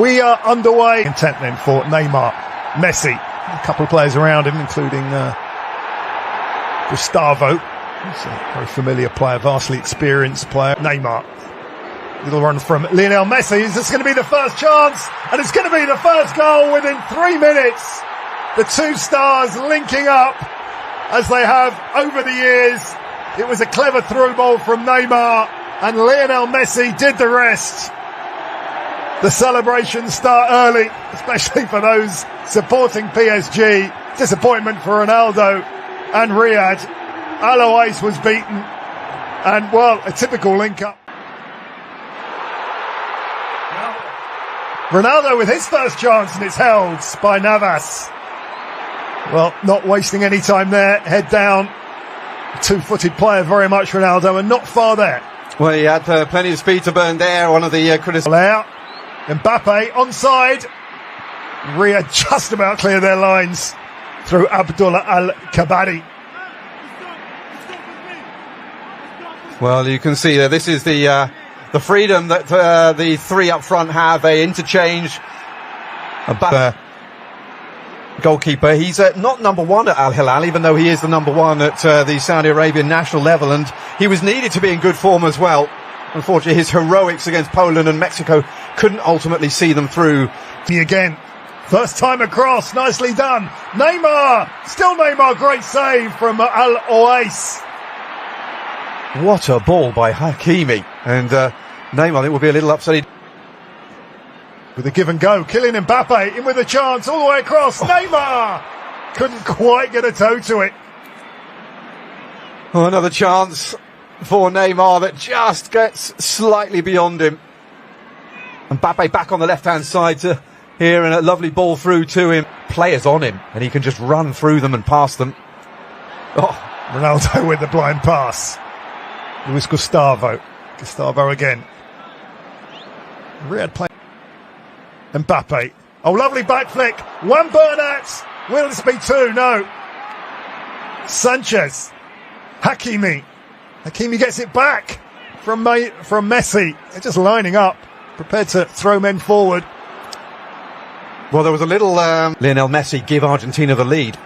We are underway. Intent then for Neymar, Messi, a couple of players around him, including Gustavo. He's a very familiar player, vastly experienced player. Neymar. Little run from Lionel Messi. Is this going to be the first chance? And it's going to be the first goal within 3 minutes. The two stars linking up as they have over the years. It was a clever through ball from Neymar, and Lionel Messi did the rest. The celebrations start early, especially for those supporting PSG. Disappointment for Ronaldo and Riyadh. Alois was beaten, and well, a typical link-up. Ronaldo with his first chance, and it's held by Navas. Well, not wasting any time there, head down. Two-footed player, very much Ronaldo, and not far there. Well, he had plenty of speed to burn there. One of the critics. Mbappe onside. Riyadh just about clear their lines through Abdullah Al-Kabadi. Well, you can see that this is the freedom that the three up front have. They interchange. Goalkeeper. He's not number one at Al Hilal, even though he is the number one at the Saudi Arabian national level, and he was needed to be in good form as well. Unfortunately, his heroics against Poland and Mexico couldn't ultimately see them through. Again, first time across, nicely done. Neymar, still Neymar, great save from Al-Oais. What a ball by Hakimi, and Neymar, I think, will be a little upset. With a give and go, Kylian Mbappe in with a chance all the way across. Neymar couldn't quite get a toe to it. Oh, another chance for Neymar that just gets slightly beyond him. Mbappe back on the left-hand side to here, and a lovely ball through to him. Players on him, and he can just run through them and pass them. Oh, Ronaldo with the blind pass. Luis Gustavo again. Riyadh play. Mbappe. Oh, lovely back flick. One Bernat. Will this be two? No. Sanchez. Hakimi. Hakimi gets it back from Messi. They're just lining up, prepared to throw men forward. Well, there was a little Lionel Messi give Argentina the lead.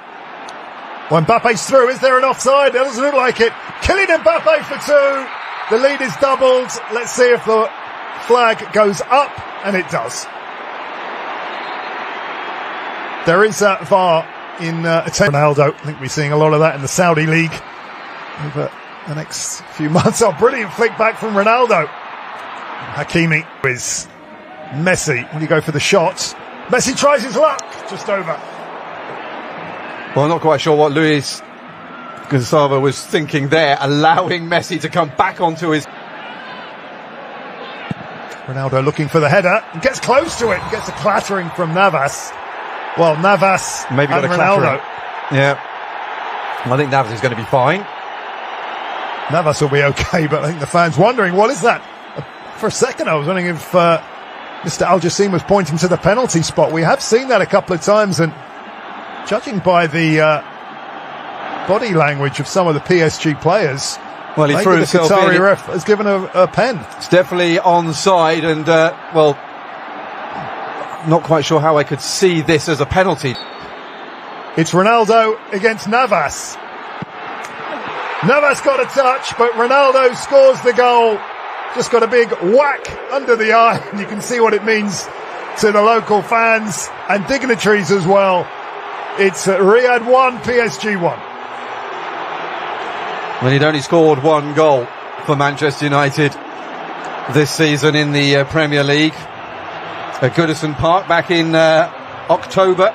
Well, Mbappe's through. Is there an offside? It doesn't look like it. Kylian Mbappe for two. The lead is doubled. Let's see if the flag goes up, and it does. There is VAR in Ronaldo. I think we're seeing a lot of that in the Saudi League over the next few months. Oh, brilliant flick back from Ronaldo. Hakimi is Messi. When you go for the shot, Messi tries his luck. Just over. Well, I'm not quite sure what Luis Gustavo was thinking there, allowing Messi to come back onto his... Ronaldo looking for the header, and gets close to it, gets a clattering from Navas. Well, Navas maybe got and a Ronaldo. Yeah, I think Navas is going to be fine. Navas will be okay, but I think the fans wondering, what is that? For a second I was wondering if Mr. Al Jassim was pointing to the penalty spot. We have seen that a couple of times, and judging by the body language of some of the PSG players, well, he threw himself in. The Qatari ref has given a pen. It's definitely onside, and well, not quite sure how I could see this as a penalty. It's Ronaldo against Navas. Navas got a touch, but Ronaldo scores the goal. Just got a big whack under the eye, and you can see what it means to the local fans and dignitaries as well. It's Riyadh 1, PSG 1. Well, he'd only scored one goal for Manchester United this season in the Premier League at Goodison Park back in October.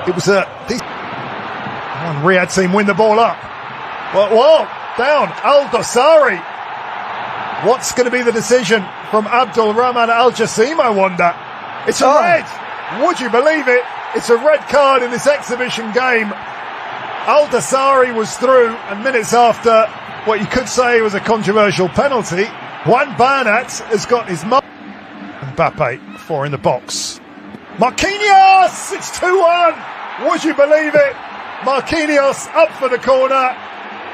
It was one Riyadh team win the ball up. Whoa, down, Al-Dosari. What's going to be the decision from Abdul Rahman Al Jassim, I wonder? It's a red. Would you believe it? It's a red card in this exhibition game. Al-Dosari was through, and minutes after what you could say was a controversial penalty, Juan Bernat has got his mark. Mbappe, 4 in the box. Marquinhos! It's 2-1! Would you believe it? Marquinhos up for the corner.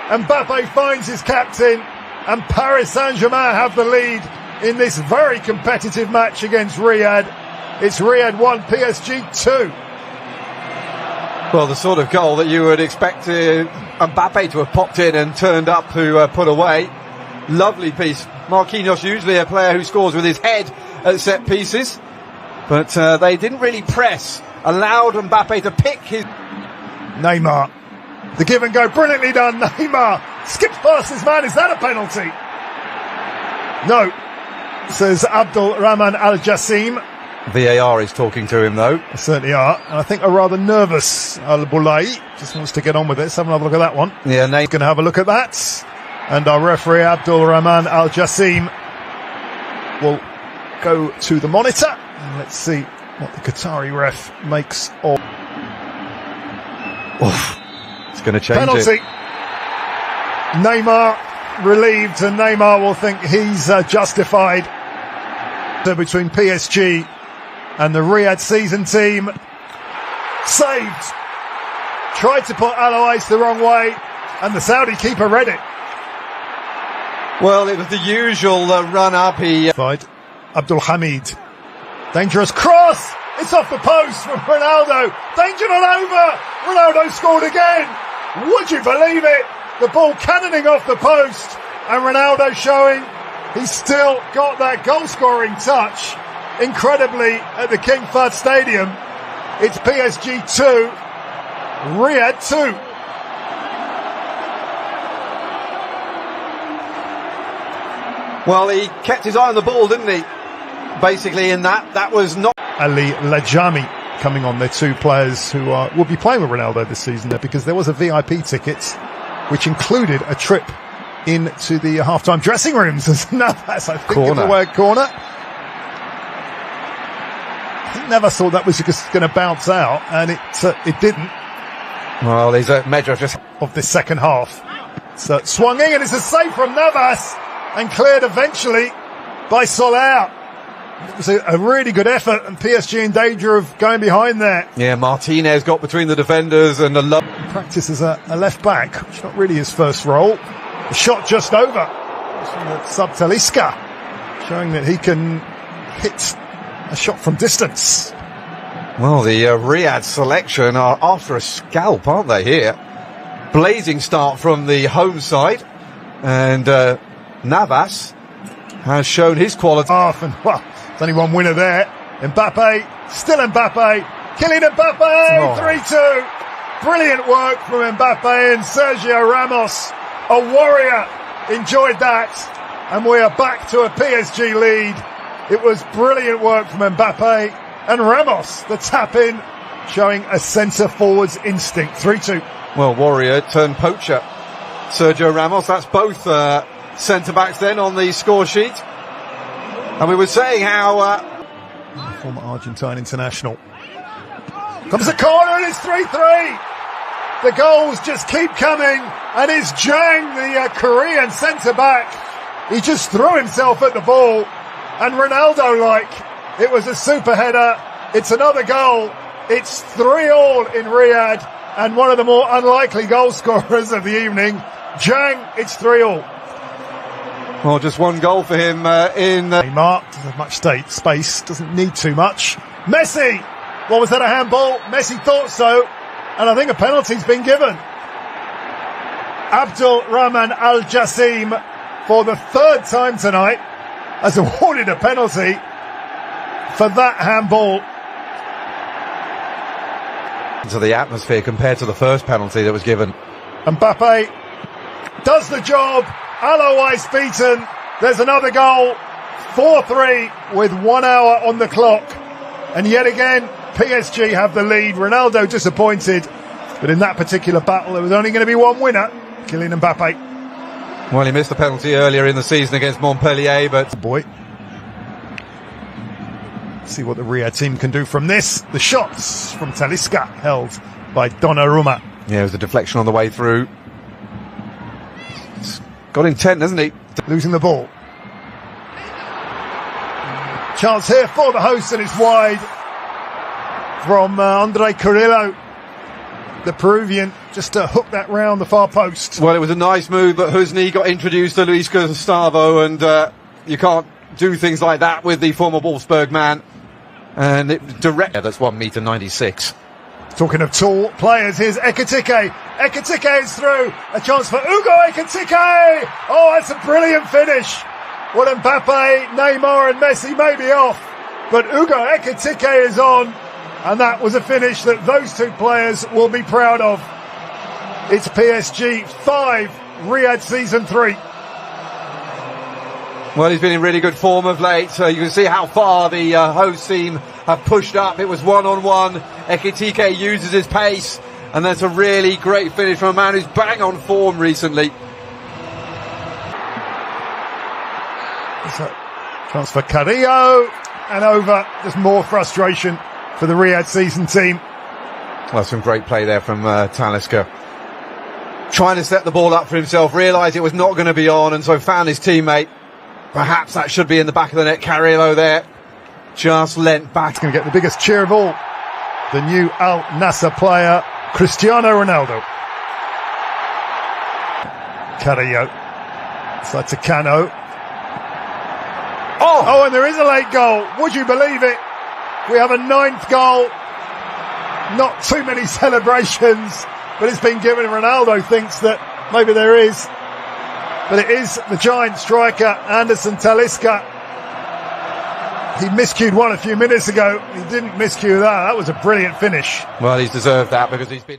Mbappe finds his captain, and Paris Saint-Germain have the lead in this very competitive match against Riyadh. It's Riyadh 1, PSG 2. Well, the sort of goal that you would expect Mbappe to have popped in and turned up to put away. Lovely piece. Marquinhos, usually a player who scores with his head at set pieces, but they didn't really press. Allowed Mbappe to pick his... Neymar. The give and go, brilliantly done. Neymar skips past his man. Is that a penalty? No, says Abdul Rahman Al Jassim. VAR is talking to him, though. They certainly are. And I think a rather nervous Al Boulay just wants to get on with it. Let's have another look at that one. Yeah, Going to have a look at that. And our referee, Abdul Rahman Al Jassim, will go to the monitor. And let's see what the Qatari ref makes of. Oof. It's going to change penalty. it. Neymar relieved, and Neymar will think he's justified. So between PSG and the Riyadh season team, saved. Tried to put Alois the wrong way, and the Saudi keeper read it. Well, it was the usual run-up. Abdul Hamid. Dangerous cross. It's off the post from Ronaldo. Danger not over. Ronaldo scored again. Would you believe it? The ball cannoning off the post, and Ronaldo showing he's still got that goal-scoring touch. Incredibly, at the King Fahd Stadium, it's PSG 2, Riyadh 2. Well, he kept his eye on the ball, didn't he? Basically, in that was not... Ali Lajami coming on. They're two players who will be playing with Ronaldo this season, because there was a VIP ticket which included a trip into the half-time dressing rooms. As Navas, I think, corner. The word corner. I think Navas thought that was just going to bounce out, and it didn't. Well, there's a measure just of this second half. So swung in, and it's a save from Navas, and cleared eventually by Soler. It was a really good effort, and PSG in danger of going behind there. Yeah, Martinez got between the defenders and practice as a left back, which is not really his first role. The shot just over. Sub Talisca, showing that he can hit a shot from distance. Well, the Riyadh selection are after a scalp, aren't they, here? Blazing start from the home side, and Navas has shown his quality. And, well, there's only one winner there. Mbappe, still Mbappe. Kylian Mbappe, 3-2. Brilliant work from Mbappe and Sergio Ramos. A warrior. Enjoyed that. And we are back to a PSG lead. It was brilliant work from Mbappe and Ramos, the tap-in, showing a centre-forwards instinct. 3-2. Well, warrior turned poacher. Sergio Ramos, that's both centre-backs then on the score sheet. And we were saying how... former Argentine international. Comes the corner, and it's 3-3. The goals just keep coming, and it's Jang, the Korean centre-back. He just threw himself at the ball, and Ronaldo-like, it was a super header. It's another goal. It's 3-3 in Riyadh, and one of the more unlikely goal scorers of the evening. Jang, it's 3-3. Well, just one goal for him in... Neymar doesn't have much space, doesn't need too much. Messi! What was that, a handball? Messi thought so, and I think a penalty's been given. Abdul Rahman Al Jassim, for the third time tonight, has awarded a penalty for that handball. Into the atmosphere compared to the first penalty that was given. Mbappe does the job. Alois beaten. There's another goal. 4-3 with 1 hour on the clock. And yet again, PSG have the lead. Ronaldo disappointed. But in that particular battle, there was only going to be one winner. Kylian Mbappe. Well, he missed the penalty earlier in the season against Montpellier, but... Boy. See what the Riyadh team can do from this. The shots from Talisca, held by Donnarumma. Yeah, it was a deflection on the way through. He's got intent, hasn't he? Losing the ball. Chance here for the hosts, and it's wide from Andre Carrillo, the Peruvian, just to hook that round the far post. Well, it was a nice move, but Husni got introduced to Luis Gustavo, and you can't do things like that with the former Wolfsburg man. And that's 1.96 m. Talking of tall players, here's Ekitike. Ekitike is through. A chance for Ugo Ekitike. Oh, that's a brilliant finish. Well, Mbappe, Neymar and Messi may be off, but Ugo Ekitike is on. And that was a finish that those two players will be proud of. It's PSG 5, Riyadh season 3. Well, he's been in really good form of late. So you can see how far the host team have pushed up. It was 1-on-1. Ekitike uses his pace. And that's a really great finish from a man who's bang on form recently. So, chance for Carrillo. And over. Just more frustration for the Riyadh season team. Well, some great play there from Talisca. Trying to set the ball up for himself. Realised it was not going to be on. And so found his teammate. Perhaps that should be in the back of the net. Carrillo there. Just leant back. He's going to get the biggest cheer of all. The new Al Nassr player, Cristiano Ronaldo. Carrillo. Side to Cano. Oh, and there is a late goal. Would you believe it? We have a 9th goal. Not too many celebrations, but it's been given. Ronaldo thinks that maybe there is. But it is the giant striker, Anderson Talisca. He miscued one a few minutes ago. He didn't miscue that. That was a brilliant finish. Well, he's deserved that because he's been...